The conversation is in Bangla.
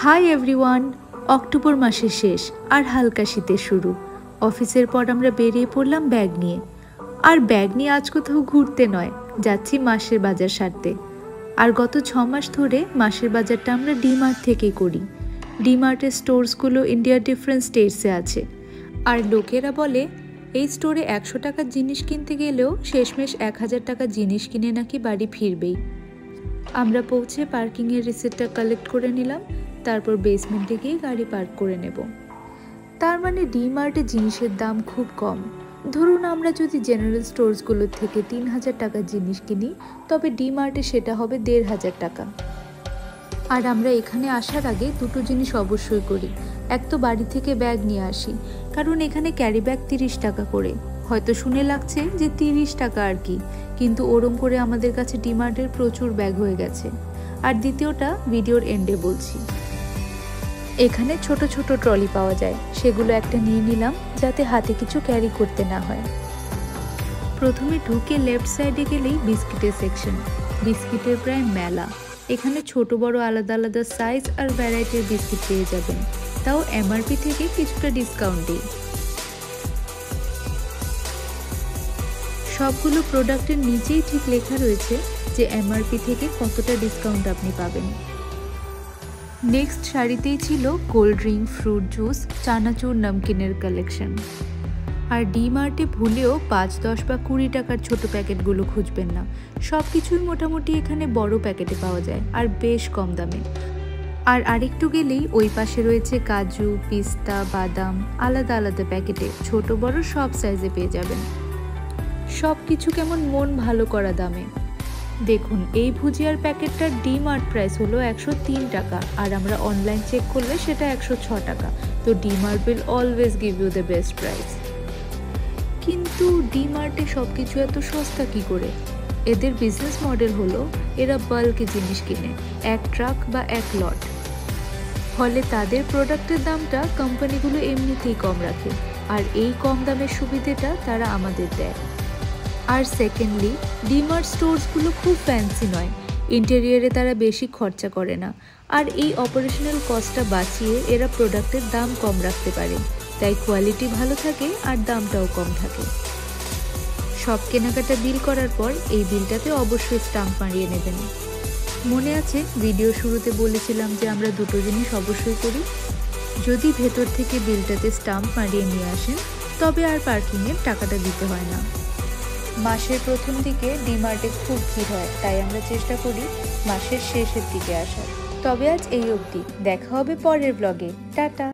হাই এভরিওয়ান, অক্টোবর মাসের শেষ আর হালকা শীতের শুরু। অফিসের পর আমরা বেরিয়ে পড়লাম ব্যাগ নিয়ে। আর ব্যাগ নিয়ে আজ কোথাও ঘুরতে নয়, যাচ্ছি মাসের বাজার সারতে। আর গত 6 মাস ধরে মাসের বাজারটা আমরা ডিমার্ট থেকেই করি। ডিমার্টের স্টোরসগুলো ইন্ডিয়ার ডিফারেন্ট স্টেটসে আছে। আর লোকেরা বলে এই স্টোরে 100 টাকার জিনিস কিনতে গেলেও শেষমেশ 1000 টাকার জিনিস কিনে নাকি বাড়ি ফিরবেই। আমরা পৌঁছে পার্কিংয়ের রিসিপ্টটা কালেক্ট করে নিলাম, তারপর বেসমেন্টে গিয়ে গাড়ি পার্ক করে নেব। তার মানে ডিমার্টে জিনিসের দাম খুব কম। ধরুন আমরা যদি জেনারেল স্টোরসগুলোর থেকে 3000 টাকার জিনিস কিনি, তবে ডিমার্টে সেটা হবে 1500 টাকা। আর আমরা এখানে আসার আগে দুটো জিনিস অবশ্যই করি। এক তো বাড়ি থেকে ব্যাগ নিয়ে আসি, কারণ এখানে ক্যারি ব্যাগ 30 টাকা করে। হয়তো শুনে লাগছে যে 30 টাকা আর কি, কিন্তু ওরম করে আমাদের কাছে ডিমার্টের প্রচুর ব্যাগ হয়ে গেছে। আর দ্বিতীয়টা ভিডিওর এন্ডে বলছি। এখানে ছোট ছোট ট্রলি পাওয়া যায়, সেগুলো একটা নিয়ে নিলাম যাতে হাতে কিছু ক্যারি করতে না হয়। প্রথমে ঢুকে লেফট সাইডে গেলেই বিস্কিটের সেকশন। বিস্কিটের প্রায় মেলা। এখানে ছোট বড় আলাদা আলাদা সাইজ আর ভ্যারাইটির বিস্কিট পেয়ে যাবেন, তাও এমআরপি থেকে কিছুটা ডিসকাউন্টে। সবগুলো প্রোডাক্টের নিচেই ঠিক লেখা রয়েছে যে এমআরপি থেকে কতটা ডিসকাউন্ট আপনি পাবেন। নেক্সট সারিতেই ছিল কোল্ড ড্রিঙ্ক, ফ্রুট জুস, চানাচুর, নমকিনের কালেকশন। আর ডিমার্টে ভুলেও 5, 10 বা 20 টাকার ছোট প্যাকেটগুলো খুঁজবেন না। সব কিছুই মোটামুটি এখানে বড় প্যাকেটে পাওয়া যায় আর বেশ কম দামে। আর আরেকটু গেলেই ওই পাশে রয়েছে কাজু, পিস্তা, বাদাম আলাদা আলাদা প্যাকেটে, ছোট বড় সব সাইজে পেয়ে যাবেন। সব কিছু কেমন মন ভালো করা দামে। দেখুন, এই ভুজিয়ার প্যাকেটটার ডিমার্ট প্রাইস হলো 103 টাকা, আর আমরা অনলাইন চেক করলে সেটা 106 টাকা। তো DMart will always give you the best price. কিন্তু ডিমার্টে সব কিছু এত সস্তা কি করে? এদের বিজনেস মডেল হলো এরা বাল্কে জিনিস কিনে, এক ট্রাক বা এক লট। ফলে তাদের প্রোডাক্টের দামটা কোম্পানিগুলো এমনিতেই কম রাখে, আর এই কম দামের সুবিধাটা তারা আমাদের দেয়। আর সেকেন্ডলি, ডিমার্ট স্টোরসগুলো খুব ফ্যান্সি নয়, ইন্টেরিয়ারে তারা বেশি খরচা করে না, আর এই অপারেশনাল কস্টটা বাঁচিয়ে এরা প্রোডাক্টের দাম কম রাখতে পারে, তাই কোয়ালিটি ভালো থাকে আর দামটাও কম থাকে। সব কেনাকাটা বিল করার পর এই বিলটাতে অবশ্যই স্টাম্প মারিয়ে নেবেন। মনে আছে ভিডিও শুরুতে বলেছিলাম যে আমরা দুটো জিনিস অবশ্যই করি। যদি ভেতর থেকে বিলটাতে স্টাম্প মারিয়ে নিয়ে আসেন, তবে আর পার্কিংয়ের টাকাটা দিতে হয় না। মাসের প্রথম দিকে ডিমার্টে খুব ভিড় হয়, তাই আমরা চেষ্টা করি মাসের শেষের দিকে আসার। তবে আজ এই অবধি, দেখা হবে পরের ব্লগে। টাটা।